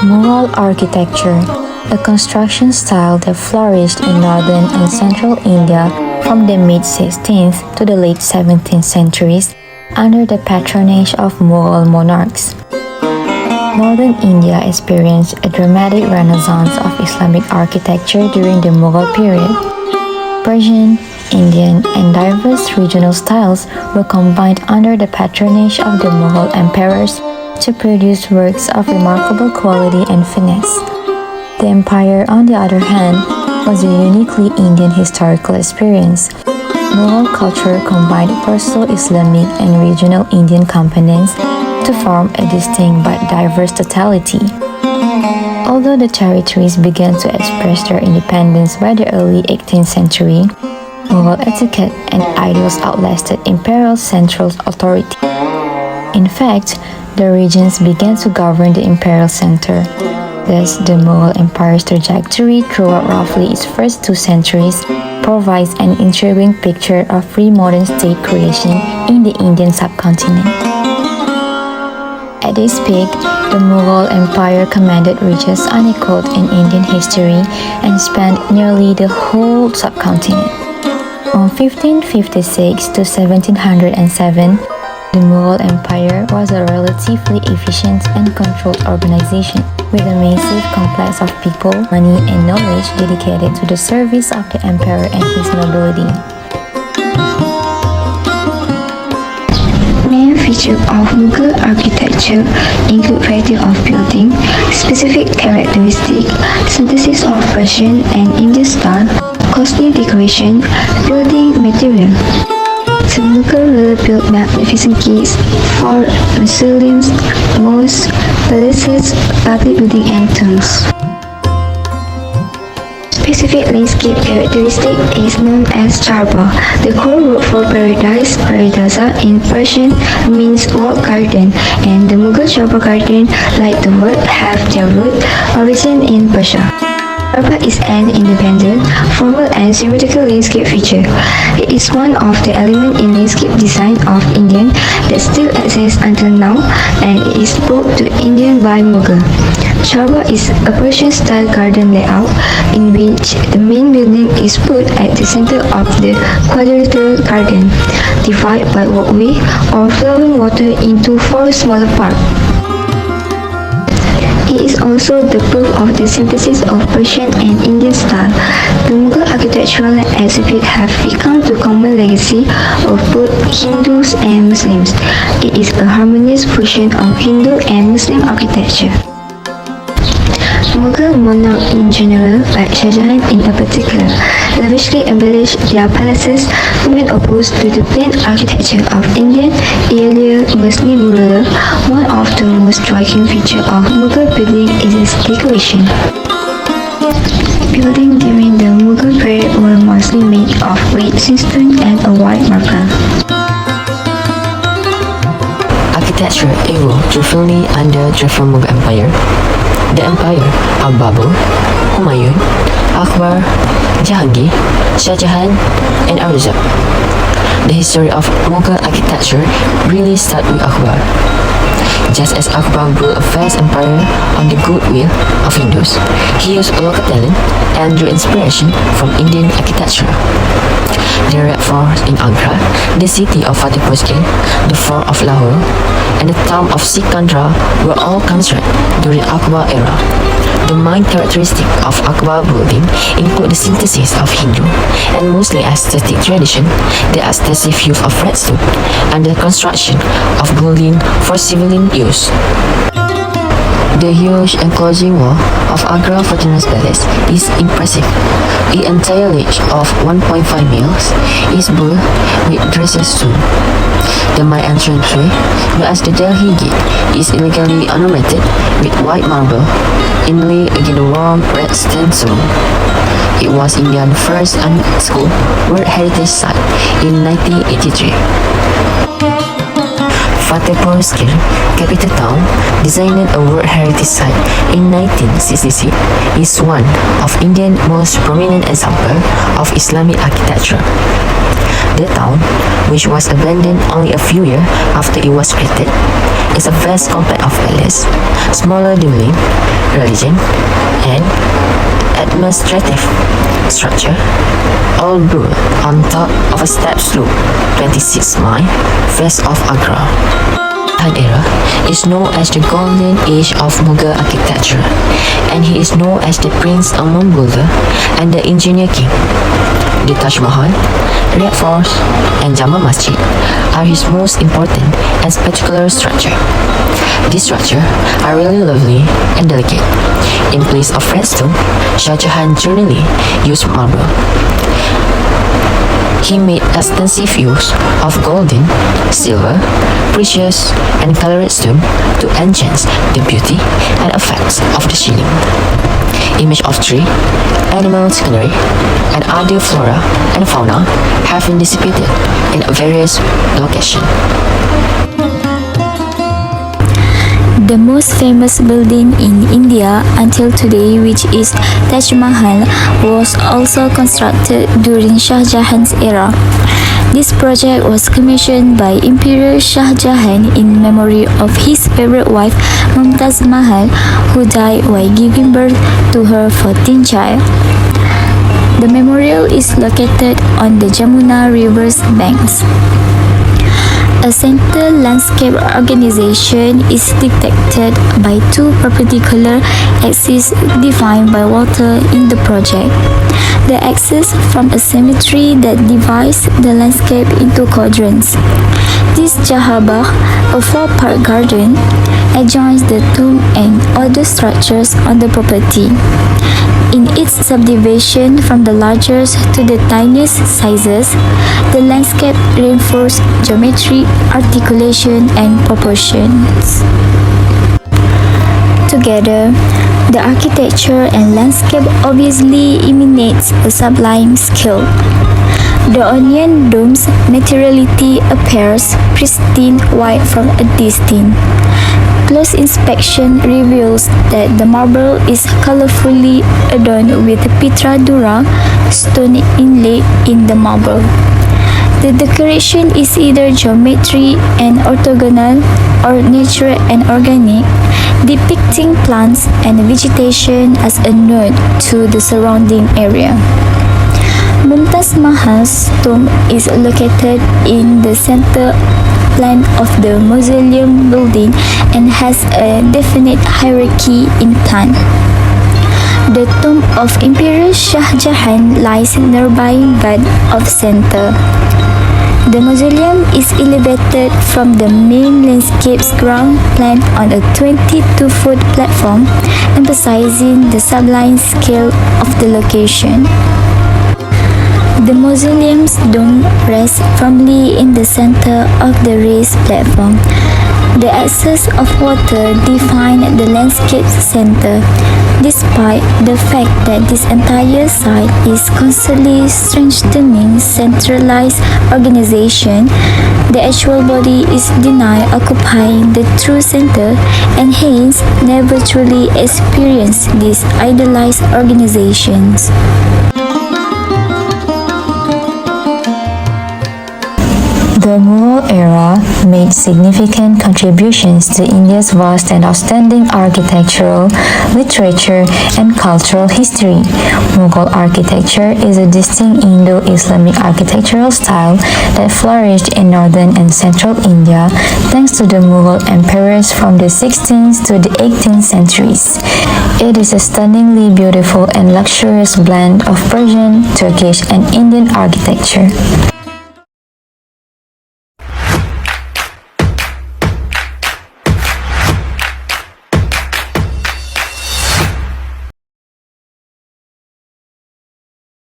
Mughal architecture, a construction style that flourished in northern and central India from the mid-16th to the late 17th centuries under the patronage of Mughal monarchs. Northern India experienced a dramatic renaissance of Islamic architecture during the Mughal period. Persian, Indian, and diverse regional styles were combined under the patronage of the Mughal emperors to produce works of remarkable quality and finesse. The empire, on the other hand, was a uniquely Indian historical experience. Mughal culture combined personal Islamic and regional Indian components to form a distinct but diverse totality. Although the territories began to express their independence by the early 18th century, Mughal etiquette and ideals outlasted imperial central authority. In fact, the regions began to govern the imperial center. Thus, the Mughal Empire's trajectory throughout roughly its first 2 centuries provides an intriguing picture of pre-modern state creation in the Indian subcontinent. At its peak, the Mughal Empire commanded reaches unequaled in Indian history and spanned nearly the whole subcontinent. From 1556 to 1707, the Mughal Empire was a relatively efficient and controlled organization with a massive complex of people, money, and knowledge dedicated to the service of the emperor and his nobility. Main features of Mughal architecture include variety of building, specific characteristics, synthesis of Persian and Indian style, costly decoration, building material. The Mughal ruler built magnificent gates, forts, mausoleums, mosques, palaces, public buildings, and tombs. Specific landscape characteristic is known as charba. The core word for paradise, paradasa in Persian, means walled garden, and the Mughal charba garden, like the word, have their root origin in Persia. Charba is an independent, formal and symmetrical landscape feature. It is one of the elements in landscape design of Indian that still exists until now, and it is brought to Indian by Mughal. Charba is a Persian-style garden layout in which the main building is put at the center of the quadrilateral garden, divided by walkway or flowing water into 4 smaller parts. It is also the proof of the synthesis of Persian and Indian style. The Mughal architectural exhibit have become the common legacy of both Hindus and Muslims. It is a harmonious fusion of Hindu and Muslim architecture. Mughal monarchs in general, like Shah Jahan in particular, lavishly embellished their palaces when opposed to the plain architecture of Indian earlier Muslim ruler. One of the most striking features of Mughal building is its decoration. Buildings during the Mughal period were mostly made of red sandstone and a white marble. Architecture evolved driftily under the Mughal Empire. The empire of Babur, Humayun, Akbar, Jahangir, Shah Jahan, and Aurangzeb. The history of Mughal architecture really starts with Akbar. Just as Akbar built a vast empire on the goodwill of Hindus, he used local talent and drew inspiration from Indian architecture. The Red Fort in Agra, the city of Fateh Pushkin, the Fort of Lahore, and the tomb of Sikandra were all constructed during Akbar era. The main characteristic of Akbar building include the synthesis of Hindu and Muslim aesthetic tradition, the extensive use of redstone, and the construction of building for civilian use. The huge enclosing wall of Agra Fortuna's Palace is impressive. Its entire length of 1.5 miles is built with dressed stone. The main entranceway, known as the Delhi Gate, is elegantly ornamented with white marble inlaid against the warm red sandstone. It was India's first UNESCO World Heritage Site in 1983. Fatehpur capital town, designed a World Heritage Site in 1966, is one of India's most prominent examples of Islamic architecture. The town, which was abandoned only a few years after it was created, is a vast complex of palaces, smaller dwellings, religion, and administrative structure, all built on top of a steep slope 26 miles west of Agra. An era is known as the golden age of Mughal architecture, and he is known as the prince among builder and the engineer king. The Taj Mahal, Red Fort, and Jama Masjid are his most important and spectacular structure. These structures are really lovely and delicate. In place of red stone, Shah Jahan generally used marble. He made extensive use of golden, silver, precious, and colored stone to enhance the beauty and effects of the ceiling. Image of tree, animal scenery, and other flora and fauna have been distributed in various locations. The most famous building in India until today, which is Taj Mahal, was also constructed during Shah Jahan's era. This project was commissioned by Emperor Shah Jahan in memory of his favorite wife Mumtaz Mahal, who died while giving birth to her 14th child. The memorial is located on the Jamuna River's banks. A center landscape organization is dictated by two perpendicular axes defined by water in the project. The axis form a symmetry that divides the landscape into quadrants. This Jahabagh, a four-part garden, adjoins the tomb and other structures on the property. In its subdivision from the largest to the tiniest sizes, the landscape reinforces geometry, articulation, and proportions. Together, the architecture and landscape obviously emanates a sublime skill. The onion dome's materiality appears pristine white from a distance. Close inspection reveals that the marble is colorfully adorned with Pitra Dura stone inlaid in the marble. The decoration is either geometry and orthogonal or natural and organic, depicting plants and vegetation as a node to the surrounding area. Mumtaz Mahal's tomb is located in the center plan of the mausoleum building and has a definite hierarchy in plan. The tomb of Emperor Shah Jahan lies nearby but off center. The mausoleum is elevated from the main landscape's ground plan on a 22-foot platform, emphasizing the sublime scale of the location. The mausoleum's dome rests firmly in the center of the raised platform. The excess of water defines the landscape's center. Despite the fact that this entire site is constantly strengthening centralized organization, the actual body is denied occupying the true center and hence never truly experienced these idealized organizations. The Mughal era made significant contributions to India's vast and outstanding architectural, literature, and cultural history. Mughal architecture is a distinct Indo-Islamic architectural style that flourished in northern and central India thanks to the Mughal emperors from the 16th to the 18th centuries. It is a stunningly beautiful and luxurious blend of Persian, Turkish, and Indian architecture.